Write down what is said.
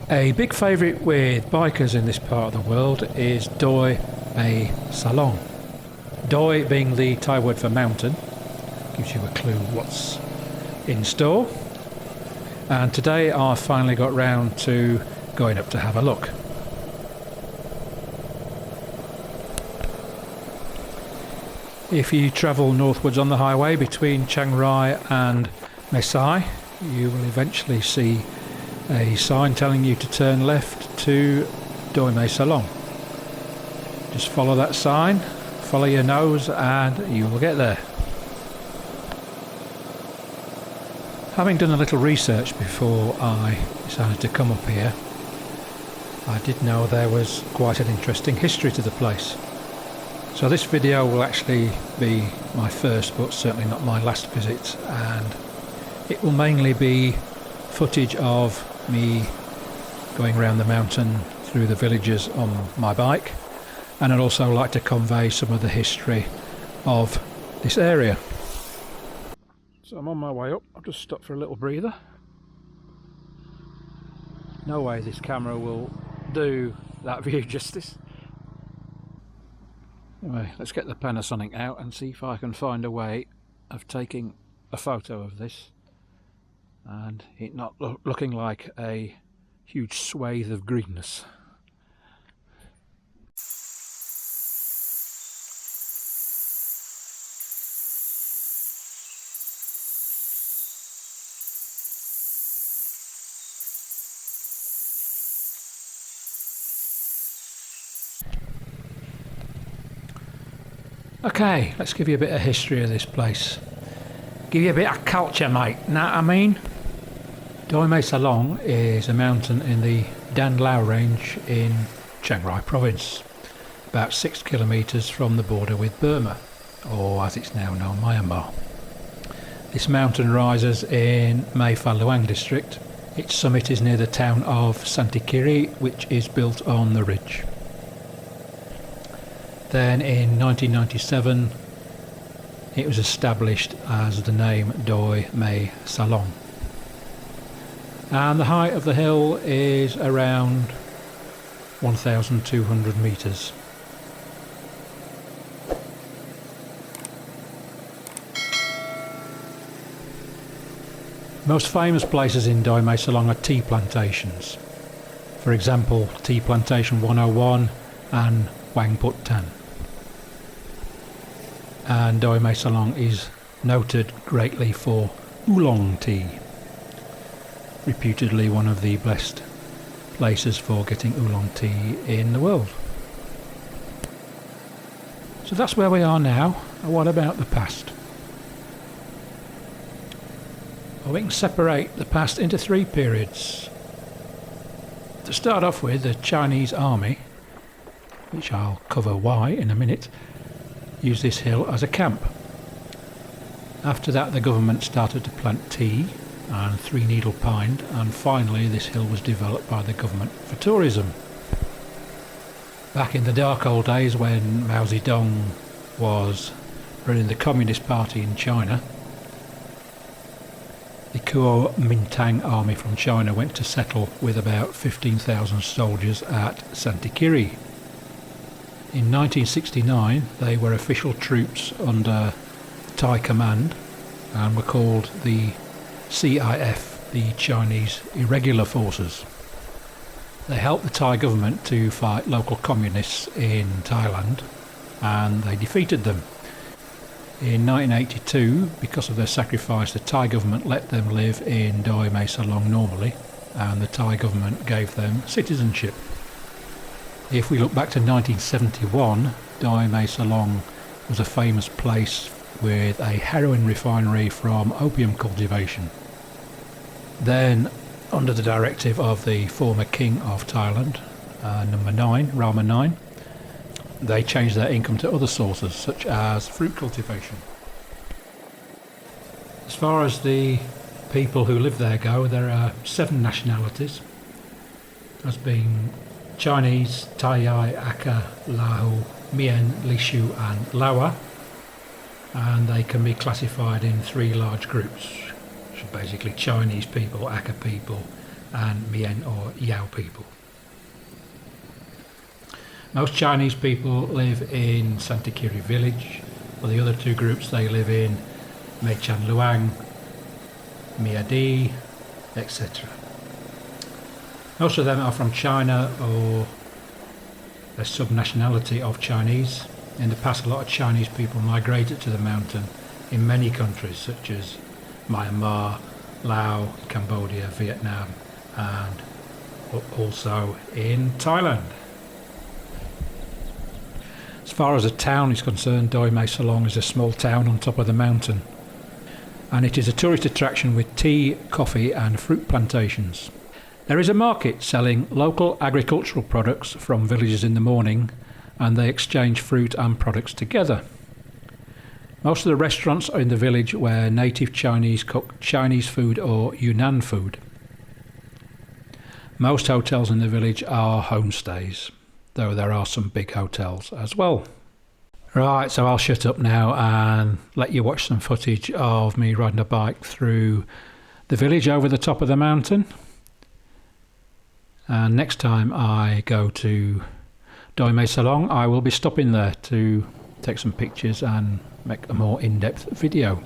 A big favourite with bikers in this part of the world is Doi Mae Salong. Doi being the Thai word for mountain, gives you a clue what's in store. And today I finally got round to going up to have a look. If you travel northwards on the highway between Chiang Rai and Mae Sai, you will eventually see a sign telling you to turn left to Doi Mae Salong. Just follow that sign, follow your nose and you will get there. Having done a little research before I decided to come up here, I did know there was quite an interesting history to the place. So this video will actually be my first but certainly not my last visit, and it will mainly be footage of me going around the mountain through the villages on my bike, and I'd also like to convey some of the history of this area. So I'm on my way up. I've just stopped for a little breather. No way this camera will do that view justice. Anyway, let's get the Panasonic out and see if I can find a way of taking a photo of this and it not looking like a huge swathe of greenness. Okay, let's give you a bit of history of this place. Give you a bit of culture, mate, know what I mean? Doi Mae Salong is a mountain in the Dan Lao range in Chiang Rai province, about 6 kilometres from the border with Burma, or as it's now known, Myanmar. This mountain rises in Mae Pha Luang district. Its summit is near the town of Santikiri, which is built on the ridge. Then in 1997 it was established as the name Doi Mae Salong. And the height of the hill is around 1,200 metres. Most famous places in Doi Mae Salong are tea plantations. For example, Tea Plantation 101 and Wang Put Tan. And Doi Mae Salong is noted greatly for Oolong tea, reputedly one of the best places for getting Oolong tea in the world. So that's where we are now. And what about the past? Well, we can separate the past into 3 periods. To start off with, the Chinese army, which I'll cover why in a minute, used this hill as a camp. After that, the government started to plant tea and 3-needle pine, and finally this hill was developed by the government for tourism. Back in the dark old days when Mao Zedong was running the Communist Party in China, the Kuomintang army from China went to settle with about 15,000 soldiers at Santikiri. In 1969 they were official troops under Thai command and were called the CIF, the Chinese Irregular Forces. They helped the Thai government to fight local communists in Thailand, and they defeated them. In 1982, because of their sacrifice, the Thai government let them live in Doi Mae Salong normally, and the Thai government gave them citizenship. If we look back to 1971, Doi Mae Salong was a famous place with a heroin refinery from opium cultivation. Then, under the directive of the former king of Thailand, number 9, Rama 9, they changed their income to other sources such as fruit cultivation. As far as the people who live there go, there are 7 nationalities, as being Chinese, Thai, Aka, Lahu, Mien, Lishu and Lawa, and they can be classified in 3 large groups, which are basically Chinese people, Aka people, and Mien or Yao people. Most Chinese people live in Santikiri village, while the other two groups they live in Mae Chan Luang, Mia Di, etc. Most of them are from China or a subnationality of Chinese. In the past, a lot of Chinese people migrated to the mountain in many countries such as Myanmar, Laos, Cambodia, Vietnam, and also in Thailand. As far as a town is concerned, Doi Mae Salong is a small town on top of the mountain, and it is a tourist attraction with tea, coffee and fruit plantations. There is a market selling local agricultural products from villages in the morning, and they exchange fruit and products together. Most of the restaurants are in the village where native Chinese cook Chinese food or Yunnan food. Most hotels in the village are homestays, though there are some big hotels as well. Right, so I'll shut up now and let you watch some footage of me riding a bike through the village over the top of the mountain. And next time I go to Doi Mae Salong, I will be stopping there to take some pictures and make a more in-depth video.